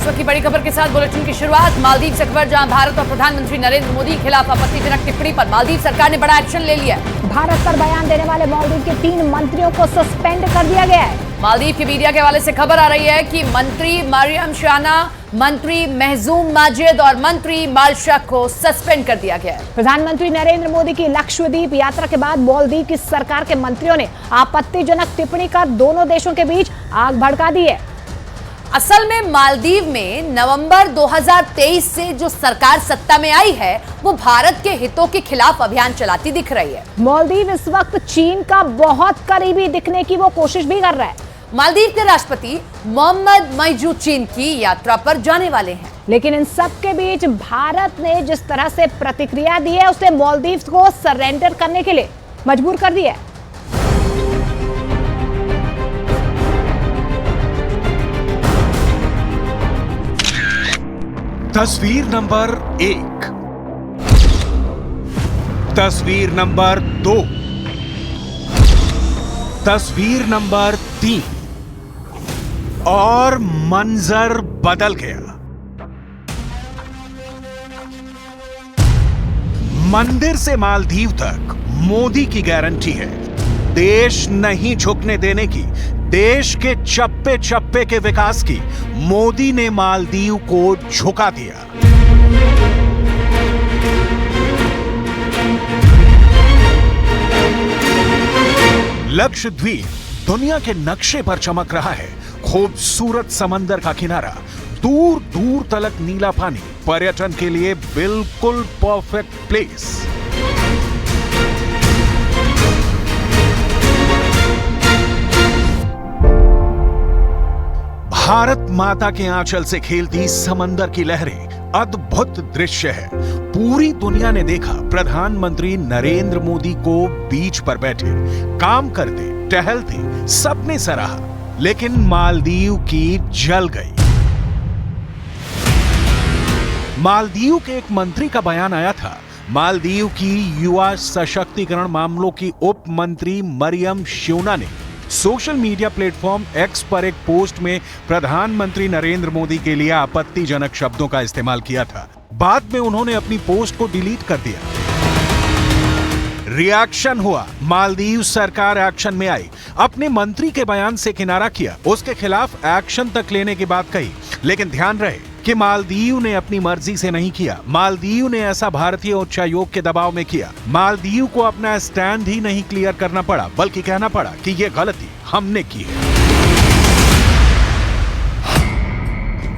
वक्त की बड़ी खबर के साथ बुलेटिन की शुरुआत। मालदीव से खबर, जहां भारत और प्रधानमंत्री नरेंद्र मोदी के खिलाफ आपत्तिजनक टिप्पणी पर मालदीव सरकार ने बड़ा एक्शन ले लिया है। भारत पर बयान देने वाले मालदीव के 3 मंत्रियों को सस्पेंड कर दिया गया है। मालदीव के मीडिया के हवाले से खबर आ रही है कि मंत्री मरियम शाना, मंत्री महजूम माजिद और मंत्री मालशा को सस्पेंड कर दिया गया है। प्रधानमंत्री नरेंद्र मोदी की लक्षद्वीप यात्रा के बाद मालदीव की सरकार के मंत्रियों ने आपत्तिजनक टिप्पणी कर दोनों देशों के बीच आग भड़का दी है। असल में मालदीव में नवंबर 2023 से जो सरकार सत्ता में आई है, वो भारत के हितों के खिलाफ अभियान चलाती दिख रही है। मालदीव इस वक्त चीन का बहुत करीबी दिखने की वो कोशिश भी कर रहा है। मालदीव के राष्ट्रपति मोहम्मद मईजू चीन की यात्रा पर जाने वाले हैं। लेकिन इन सब के बीच भारत ने जिस तरह से प्रतिक्रिया दी है, उसने मालदीव को सरेंडर करने के लिए मजबूर कर दिया है। तस्वीर नंबर 1, तस्वीर नंबर 2, तस्वीर नंबर 3 और मंजर बदल गया। मंदिर से मालदीव तक मोदी की गारंटी है, देश नहीं झुकने देने की, देश के चप्पे चप्पे के विकास की। मोदी ने मालदीव को झुका दिया। लक्षद्वीप दुनिया के नक्शे पर चमक रहा है। खूबसूरत समंदर का किनारा, दूर दूर तलक नीला पानी, पर्यटन के लिए बिल्कुल परफेक्ट प्लेस। भारत माता के आंचल से खेलती समंदर की लहरें अद्भुत दृश्य है। पूरी दुनिया ने देखा प्रधानमंत्री नरेंद्र मोदी को बीच पर बैठे काम करते टहलते, सबने सराहा। लेकिन मालदीव की जल गई। मालदीव के एक मंत्री का बयान आया था। मालदीव की युवा सशक्तिकरण मामलों की उप मंत्री मरियम शाना ने सोशल मीडिया प्लेटफॉर्म एक्स पर एक पोस्ट में प्रधानमंत्री नरेंद्र मोदी के लिए आपत्तिजनक शब्दों का इस्तेमाल किया था। बाद में उन्होंने अपनी पोस्ट को डिलीट कर दिया। रिएक्शन हुआ, मालदीव सरकार एक्शन में आई, अपने मंत्री के बयान से किनारा किया, उसके खिलाफ एक्शन तक लेने की बात कही। लेकिन ध्यान रहे कि मालदीव ने अपनी मर्जी से नहीं किया। मालदीव ने ऐसा भारतीय उच्चायोग के दबाव में किया। मालदीव को अपना स्टैंड ही नहीं क्लियर करना पड़ा, बल्कि कहना पड़ा कि यह गलती हमने की है।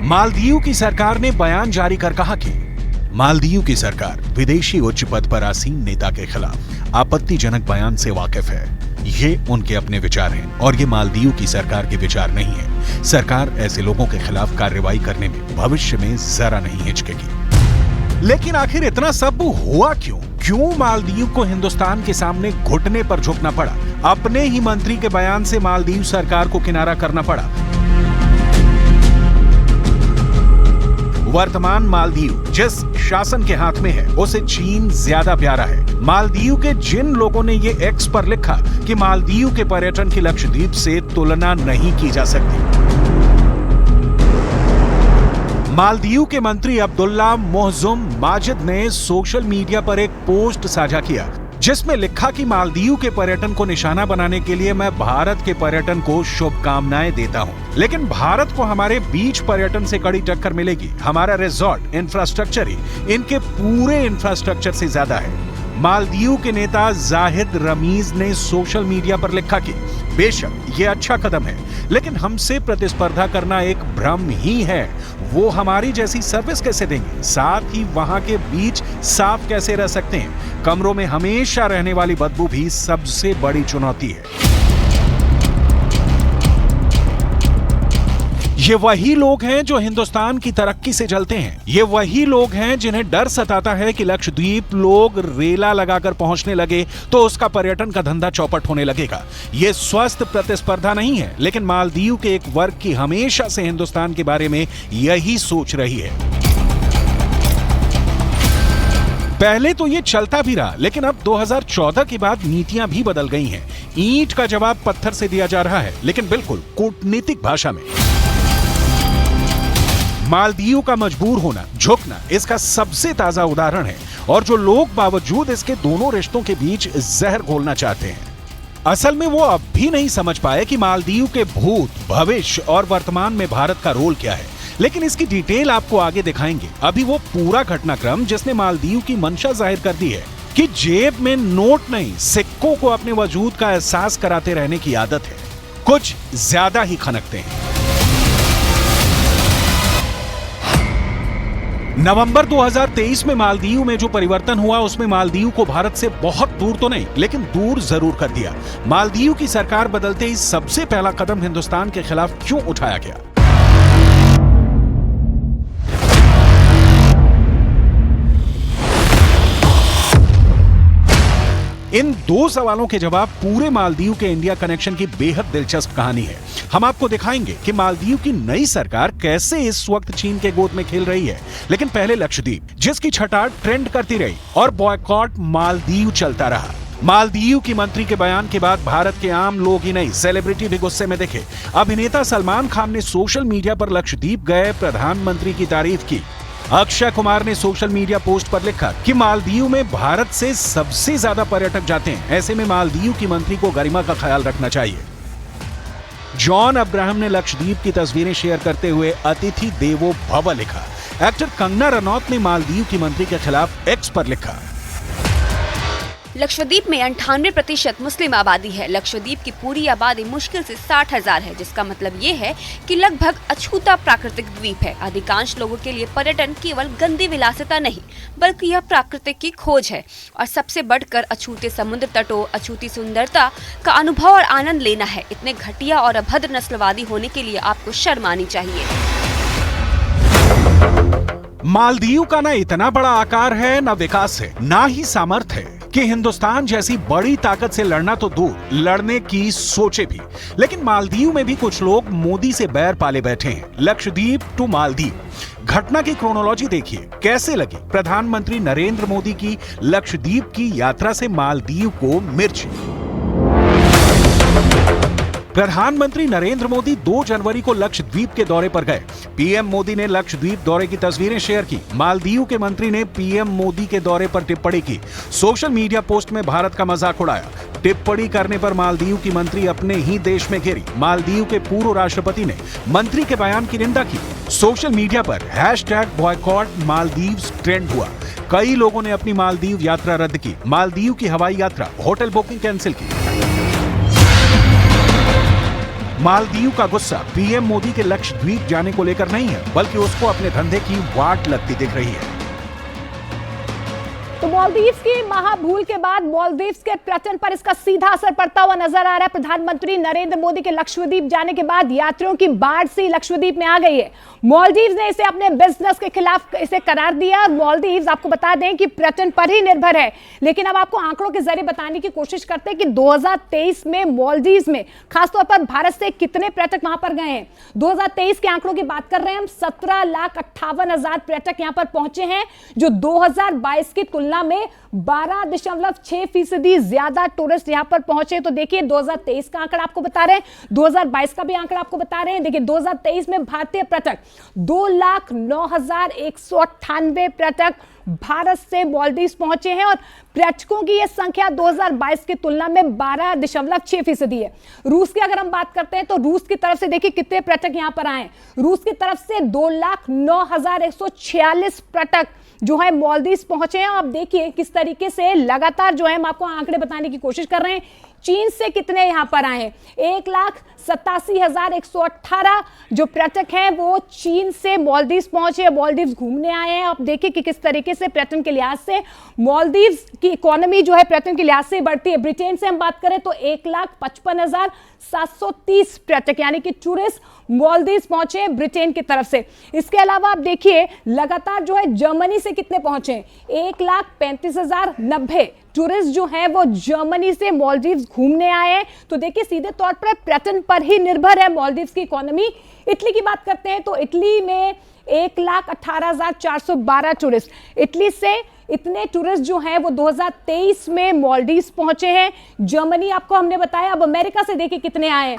मालदीव की सरकार ने बयान जारी कर कहा कि मालदीव की सरकार विदेशी उच्च पद पर आसीन नेता के खिलाफ आपत्तिजनक बयान से वाकिफ है। ये उनके अपने विचार हैं और ये मालदीव की सरकार के विचार नहीं है। सरकार ऐसे लोगों के खिलाफ कार्रवाई करने में भविष्य में जरा नहीं हिचकेगी। लेकिन आखिर इतना सब हुआ क्यों? क्यों मालदीव को हिंदुस्तान के सामने घुटने पर झुकना पड़ा? अपने ही मंत्री के बयान से मालदीव सरकार को किनारा करना पड़ा। वर्तमान मालदीव जिस शासन के हाथ में है, उसे चीन ज्यादा प्यारा है। मालदीव के जिन लोगों ने ये एक्स पर लिखा कि मालदीव के पर्यटन की लक्षद्वीप से तुलना नहीं की जा सकती। मालदीव के मंत्री अब्दुल्ला मोहजुम माजिद ने सोशल मीडिया पर एक पोस्ट साझा किया, जिसमें लिखा कि मालदीव के पर्यटन को निशाना बनाने के लिए मैं भारत के पर्यटन को शुभकामनाएं देता हूं। लेकिन भारत को हमारे बीच पर्यटन से कड़ी टक्कर मिलेगी। हमारा रिजॉर्ट इंफ्रास्ट्रक्चर ही इनके पूरे इंफ्रास्ट्रक्चर से ज्यादा है। मालदीव के नेता जाहिद रमीज ने सोशल मीडिया पर लिखा कि बेशक ये अच्छा कदम है, लेकिन हमसे प्रतिस्पर्धा करना एक भ्रम ही है। वो हमारी जैसी सर्विस कैसे देंगे? साथ ही वहां के बीच साफ कैसे रह सकते हैं? कमरों में हमेशा रहने वाली बदबू भी सबसे बड़ी चुनौती है। ये वही लोग हैं जो हिंदुस्तान की तरक्की से जलते हैं। ये वही लोग हैं जिन्हें डर सताता है कि लक्षद्वीप लोग रेला लगाकर पहुंचने लगे तो उसका पर्यटन का धंधा चौपट होने लगेगा। ये स्वस्थ प्रतिस्पर्धा नहीं है, लेकिन मालदीव के एक वर्ग की हमेशा से हिंदुस्तान के बारे में यही सोच रही है। पहले तो ये चलता भी रहा, लेकिन अब 2014 के बाद नीतियां भी बदल गई हैं। ईंट का जवाब पत्थर से दिया जा रहा है, लेकिन बिल्कुल कूटनीतिक भाषा में। मालदीव का मजबूर होना, झुकना इसका सबसे ताजा उदाहरण है, और जो लोग बावजूद इसके दोनों रिश्तों के बीच जहर घोलना चाहते हैं, असल में वो अब भी नहीं समझ पाए कि मालदीव के भूत, भविष्य और वर्तमान में भारत का रोल क्या है। लेकिन इसकी डिटेल आपको आगे दिखाएंगे। अभी वो पूरा घटनाक्रम जिसने मालदीव की मंशा जाहिर कर दी है कि जेब में नोट नहीं, सिक्कों को अपने वजूद का एहसास कराते रहने की आदत है, कुछ ज्यादा ही खनकते हैं। नवंबर 2023 में मालदीव में जो परिवर्तन हुआ, उसमें मालदीव को भारत से बहुत दूर तो नहीं, लेकिन दूर जरूर कर दिया। मालदीव की सरकार बदलते ही सबसे पहला कदम हिंदुस्तान के खिलाफ क्यों उठाया गया? इन दो सवालों के जवाब पूरे मालदीव के इंडिया कनेक्शन की बेहद दिलचस्प कहानी है। हम आपको दिखाएंगे कि मालदीव की नई सरकार कैसे इस वक्त चीन के गोद में खेल रही है। लेकिन पहले लक्षद्वीप, जिसकी छटाक ट्रेंड करती रही और बॉयकॉट मालदीव चलता रहा। मालदीव की मंत्री के बयान के बाद भारत के आम लोग ही नहीं, सेलिब्रिटी भी गुस्से में दिखे। अभिनेता सलमान खान ने सोशल मीडिया पर लक्षद्वीप गए प्रधानमंत्री की तारीफ की। अक्षय कुमार ने सोशल मीडिया पोस्ट पर लिखा कि मालदीव में भारत से सबसे ज्यादा पर्यटक जाते हैं, ऐसे में मालदीव की मंत्री को गरिमा का ख्याल रखना चाहिए। जॉन अब्राहम ने लक्षद्वीप की तस्वीरें शेयर करते हुए अतिथि देवो भव लिखा। एक्टर कंगना रनौत ने मालदीव की मंत्री के खिलाफ एक्स पर लिखा। लक्षद्वीप में 98% मुस्लिम आबादी है। लक्षद्वीप की पूरी आबादी मुश्किल से 60,000 है, जिसका मतलब ये है कि लगभग अछूता प्राकृतिक द्वीप है। अधिकांश लोगों के लिए पर्यटन केवल गंदी विलासिता नहीं, बल्कि यह प्राकृतिक की खोज है, और सबसे बढ़कर अछूते समुद्र तटों, अछूती सुंदरता का अनुभव और आनंद लेना है। इतने घटिया और अभद्र नस्लवादी होने के लिए आपको शर्म आनी चाहिए। मालदीव का ना इतना बड़ा आकार है, ना विकास है, ना ही सामर्थ्य है कि हिंदुस्तान जैसी बड़ी ताकत से लड़ना तो दूर, लड़ने की सोचे भी। लेकिन मालदीव में भी कुछ लोग मोदी से बैर पाले बैठे हैं। लक्षद्वीप टू मालदीव घटना की क्रोनोलॉजी देखिए, कैसे लगी प्रधानमंत्री नरेंद्र मोदी की लक्षद्वीप की यात्रा से मालदीव को मिर्च। प्रधानमंत्री नरेंद्र मोदी 2 जनवरी को लक्षद्वीप के दौरे पर गए। पीएम मोदी ने लक्षद्वीप दौरे की तस्वीरें शेयर की। मालदीव के मंत्री ने पीएम मोदी के दौरे पर टिप्पणी की। सोशल मीडिया पोस्ट में भारत का मजाक उड़ाया। टिप्पणी करने पर मालदीव की मंत्री अपने ही देश में घिरी। मालदीव के पूर्व राष्ट्रपति ने मंत्री के बयान की निंदा की। सोशल मीडिया पर #बॉयकॉट मालदीव्स ट्रेंड हुआ। कई लोगों ने अपनी मालदीव यात्रा रद्द की, मालदीव की हवाई यात्रा, होटल बुकिंग कैंसिल की। मालदीव का गुस्सा पीएम मोदी के लक्षद्वीप जाने को लेकर नहीं है, बल्कि उसको अपने धंधे की वाट लगती दिख रही है। तो मालदीव्स की महाभूल के बाद मालदीव्स के पर्यटन पर इसका सीधा असर पड़ता हुआ नजर आ रहा है। प्रधानमंत्री नरेंद्र मोदी के लक्षद्वीप जाने के बाद यात्रियों की बाढ़ से लक्षद्वीप में आ गई है। मालदीव्स ने इसे अपने बिजनेस के खिलाफ इसे करार दिया। मालदीव्स आपको बता दें कि पर्यटन पर ही निर्भर है, लेकिन अब आपको आंकड़ों के जरिए बताने की कोशिश करते हैं कि 2023 में मालदीव्स में खासतौर पर भारत से कितने पर्यटक वहां पर गए हैं। 2023 के आंकड़ों की बात कर रहे हैं हम। 17,58,000 पर्यटक यहां पर पहुंचे हैं, जो 2022 की तुलना में 12.6% ज्यादा टूरिस्ट यहां पर पहुंचे। तो देखिए 2023 का आंकड़ा आपको बता रहे हैं, 2022 का भी आंकड़ा आपको बता रहे हैं। देखिए 2023 में भारतीय पर्यटक 2,09,198 पर्यटक भारत से मालदीव्स पहुंचे हैं, और पर्यटकों की यह संख्या 2022 की तुलना में 12.6% है। रूस की अगर हम बात करते हैं तो रूस की तरफ से देखिए कितने पर्यटक यहां पर आए। रूस की तरफ से 2,09,146 पर्यटक जो है मालदीव्स पहुंचे हैं। आप देखिए किस तरीके से लगातार जो है हम आपको आंकड़े बताने की कोशिश कर रहे हैं। चीन से कितने यहां पर आए हैं? 1,87,118 जो पर्यटक हैं वो चीन से मालदीव्स पहुंचे, मालदीव्स घूमने आए हैं। आप देखिए कि किस तरीके से पर्यटन के लिहाज से मालदीव्स की इकोनॉमी जो है पर्यटन के लिहाज से बढ़ती है। ब्रिटेन से हम बात करें तो 1,55,730 पर्यटक यानी कि टूरिस्ट मालदीव्स पहुंचे ब्रिटेन की तरफ से। इसके अलावा आप देखिए लगातार जो है जर्मनी से कितने पहुंचे, 1,35,090 टूरिस्ट जो हैं वो जर्मनी से मालदीव्स घूमने आए हैं। तो देखिए सीधे तौर पर पर्यटन पर ही निर्भर है मालदीव्स की इकोनॉमी। इटली की बात करते हैं तो इटली में 1,18,412 टूरिस्ट, इटली से इतने टूरिस्ट जो हैं वो 2023 में मालदीव्स पहुंचे हैं। जर्मनी आपको हमने बताया। अब अमेरिका से देखिए कितने आए हैं,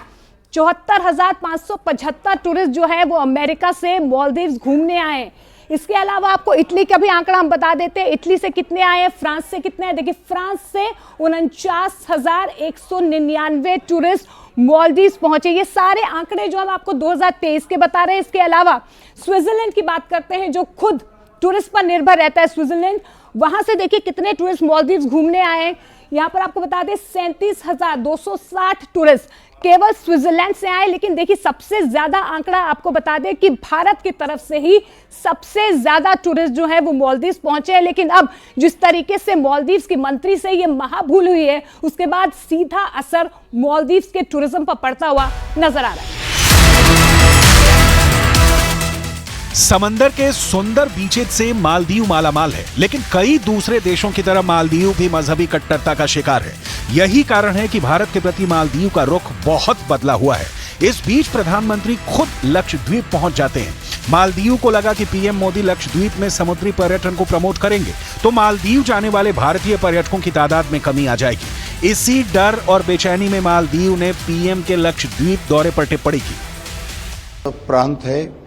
74,575 टूरिस्ट जो है वो अमेरिका से मालदीव्स घूमने आए। इसके अलावा आपको इटली का भी आंकड़ा हम बता देते हैं, इटली से कितने आए हैं, फ्रांस से कितने आए। देखिए फ्रांस से 49,199 टूरिस्ट मालदीव्स पहुंचे। ये सारे आंकड़े जो हम आपको 2023 के बता रहे हैं। इसके अलावा स्विट्जरलैंड की बात करते हैं जो खुद टूरिस्ट पर निर्भर रहता है स्विट्जरलैंड, वहां से देखिए कितने टूरिस्ट मालदीव्स घूमने आए। यहां पर आपको बता दें 37,260 टूरिस्ट केवल स्विट्जरलैंड से आए। लेकिन देखिए सबसे ज्यादा आंकड़ा आपको बता दें कि भारत की तरफ से ही सबसे ज्यादा टूरिस्ट जो है वो मालदीव्स पहुंचे हैं। लेकिन अब जिस तरीके से मालदीव्स की मंत्री से ये महाभूल हुई है, उसके बाद सीधा असर मालदीव्स के टूरिज्म पर पड़ता हुआ नजर आ रहा है। समंदर के सुंदर बीचेज से मालदीव मालामाल है, लेकिन कई दूसरे देशों की तरह मालदीव भी मजहबी कट्टरता का शिकार है। यही कारण है कि भारत के प्रति मालदीव का रुख बहुत बदला हुआ है। इस बीच प्रधानमंत्री खुद लक्षद्वीप पहुंच जाते हैं। मालदीव को लगा कि पीएम मोदी लक्षद्वीप में समुद्री पर्यटन को प्रमोट करेंगे तो मालदीव जाने वाले भारतीय पर्यटकों की तादाद में कमी आ जाएगी। इसी डर और बेचैनी में मालदीव ने पीएम के लक्षद्वीप दौरे पर टिप्पणी की। प्रांत है,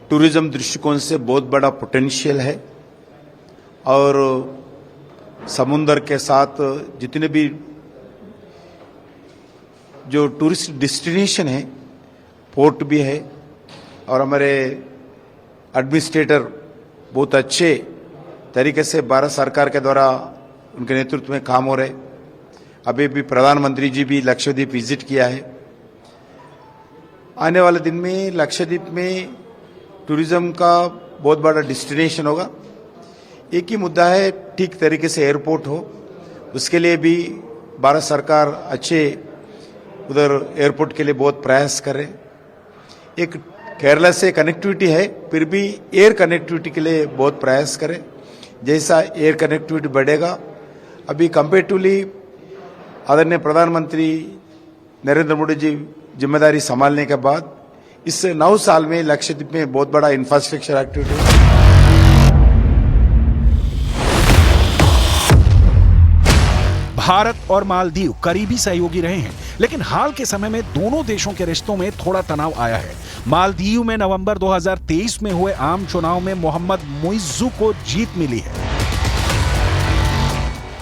टूरिज्म दृष्टिकोण से बहुत बड़ा पोटेंशियल है और समुद्र के साथ जितने भी जो टूरिस्ट डेस्टिनेशन है, पोर्ट भी है और हमारे एडमिनिस्ट्रेटर बहुत अच्छे तरीके से भारत सरकार के द्वारा उनके नेतृत्व में काम हो रहे। अभी भी प्रधानमंत्री जी भी लक्षद्वीप विजिट किया है। आने वाले दिन में लक्षद्वीप में टूरिज्म का बहुत बड़ा डेस्टिनेशन होगा। एक ही मुद्दा है, ठीक तरीके से एयरपोर्ट हो, उसके लिए भी भारत सरकार अच्छे उधर एयरपोर्ट के लिए बहुत प्रयास करे। एक केरला से कनेक्टिविटी है, फिर भी एयर कनेक्टिविटी के लिए बहुत प्रयास करे। जैसा एयर कनेक्टिविटी बढ़ेगा, अभी कंपेरेटिवली आदरणीय प्रधानमंत्री नरेंद्र मोदी जी जिम्मेदारी संभालने के बाद इस 9 साल में लक्षद्वीप में बहुत बड़ा इंफ्रास्ट्रक्चर एक्टिविटी है। भारत और मालदीव करीबी सहयोगी रहे हैं, लेकिन हाल के समय में दोनों देशों के रिश्तों में थोड़ा तनाव आया है। मालदीव में नवंबर 2023 में हुए आम चुनाव में मोहम्मद मुइज्जू को जीत मिली है।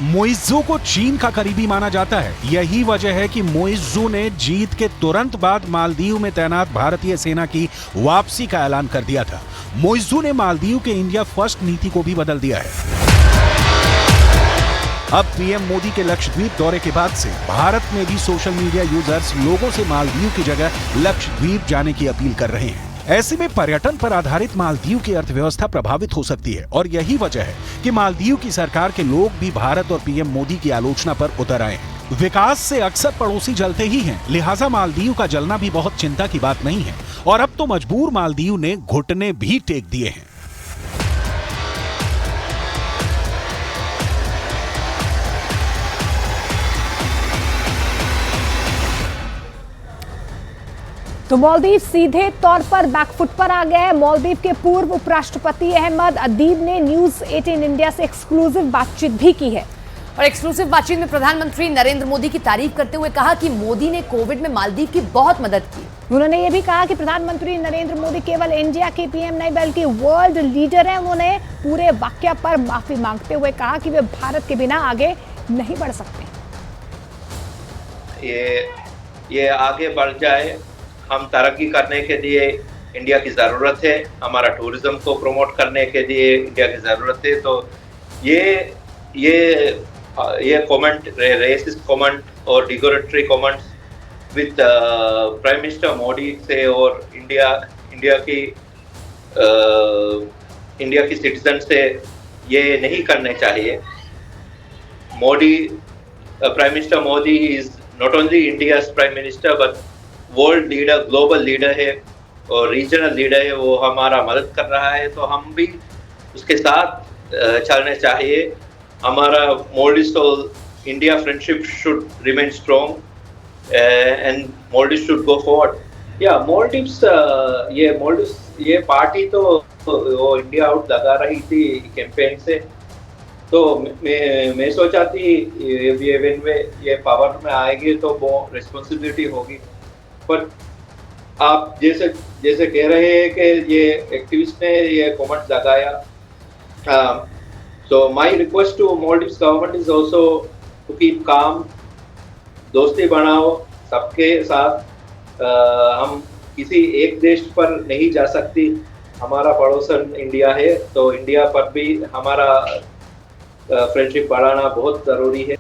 मुइज्जू को चीन का करीबी माना जाता है। यही वजह है कि मुइज्जू ने जीत के तुरंत बाद मालदीव में तैनात भारतीय सेना की वापसी का ऐलान कर दिया था। मुइज्जू ने मालदीव के इंडिया फर्स्ट नीति को भी बदल दिया है। अब पीएम मोदी के लक्षद्वीप दौरे के बाद से भारत में भी सोशल मीडिया यूजर्स लोगों से मालदीव की जगह लक्षद्वीप जाने की अपील कर रहे हैं। ऐसे में पर्यटन पर आधारित मालदीव की अर्थव्यवस्था प्रभावित हो सकती है और यही वजह है कि मालदीव की सरकार के लोग भी भारत और पीएम मोदी की आलोचना पर उतर आए हैं। विकास से अक्सर पड़ोसी जलते ही हैं, लिहाजा मालदीव का जलना भी बहुत चिंता की बात नहीं है और अब तो मजबूर मालदीव ने घुटने भी टेक दिए हैं। तो मालदीव सीधे तौर पर बैकफुट पर आ गया है। मालदीव के पूर्व उपराष्ट्रपति अहमद अदीब ने न्यूज 18 इंडिया से एक्सक्लूसिव बातचीत भी की है और एक्सक्लूसिव बातचीत में प्रधानमंत्री नरेंद्र मोदी की तारीफ करते हुए कहा कि मोदी ने कोविड में मालदीव की बहुत मदद की। उन्होंने ये भी कहा कि प्रधानमंत्री नरेंद्र मोदी केवल इंडिया के पीएम नहीं बल्कि वर्ल्ड लीडर हैं। उन्होंने पूरे वाकया पर माफी मांगते हुए कहा कि वे भारत के बिना आगे नहीं बढ़ सकते। ये आगे बढ़ जाए, हम तरक्की करने के लिए इंडिया की ज़रूरत है, हमारा टूरिज्म को प्रमोट करने के लिए इंडिया की ज़रूरत है। तो ये कमेंट, रेसिस्ट कमेंट और derogatory comments with prime minister Modi से और इंडिया की सिटीजन से ये नहीं करने चाहिए। Prime minister Modi is not only India's prime minister but world leader, global leader है और रीजनल लीडर है। वो हमारा मदद कर रहा है तो हम भी उसके साथ चलने चाहिए। हमारा Maldives और India friendship should remain strong and Maldives should go forward. या Maldives ये पार्टी तो वो इंडिया आउट लगा रही थी कैंपेन से, तो मैं सोचा थी ये पावर में आएगी तो वो रिस्पॉन्सिबिलिटी होगी। पर आप जैसे जैसे कह रहे हैं कि ये एक्टिविस्ट ने ये कमेंट लगाया, so my request to Maldives government is also to keep calm, दोस्ती बनाओ सबके साथ। हम किसी एक देश पर नहीं जा सकती, हमारा पड़ोसन इंडिया है, तो इंडिया पर भी हमारा फ्रेंडशिप बढ़ाना बहुत ज़रूरी है।